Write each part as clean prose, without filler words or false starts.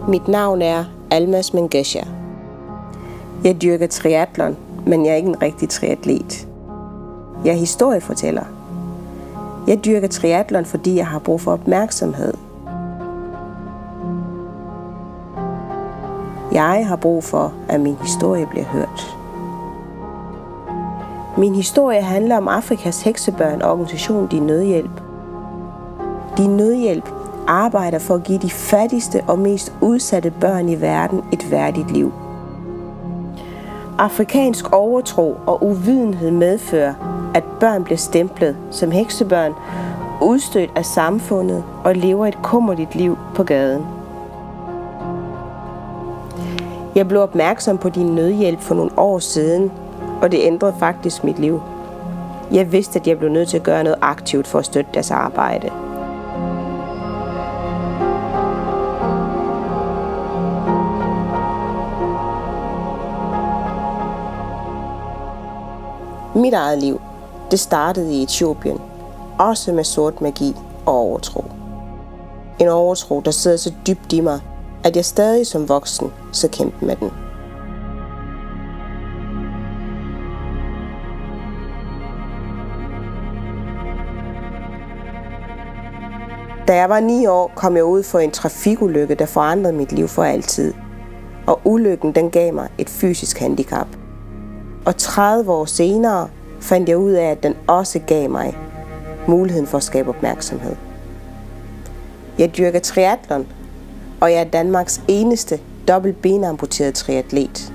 Mit navn er Almas Mengesha. Jeg dyrker triathlon, men jeg er ikke en rigtig triatlet. Jeg er historiefortæller. Jeg dyrker triathlon, fordi jeg har brug for opmærksomhed. Jeg har brug for, at min historie bliver hørt. Min historie handler om Afrikas heksebørn og organisationen Din Nødhjælp. Din Nødhjælp arbejder for at give de fattigste og mest udsatte børn i verden et værdigt liv. Afrikansk overtro og uvidenhed medfører, at børn bliver stemplet som heksebørn, udstødt af samfundet og lever et kummerligt liv på gaden. Jeg blev opmærksom på Din Nødhjælp for nogle år siden, og det ændrede faktisk mit liv. Jeg vidste, at jeg blev nødt til at gøre noget aktivt for at støtte deres arbejde. Mit eget liv, det startede i Etiopien, også med sort magi og overtro. En overtro, der sidder så dybt i mig, at jeg stadig som voksen så kæmper med den. Da jeg var 9 år, kom jeg ud for en trafikulykke, der forandrede mit liv for altid. Og ulykken, den gav mig et fysisk handicap. Og 30 år senere fandt jeg ud af, at den også gav mig muligheden for at skabe opmærksomhed. Jeg dyrker triathlon, og jeg er Danmarks eneste dobbeltbenamputerede triatlet.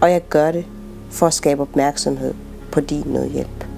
Og jeg gør det for at skabe opmærksomhed på Din Nødhjælp.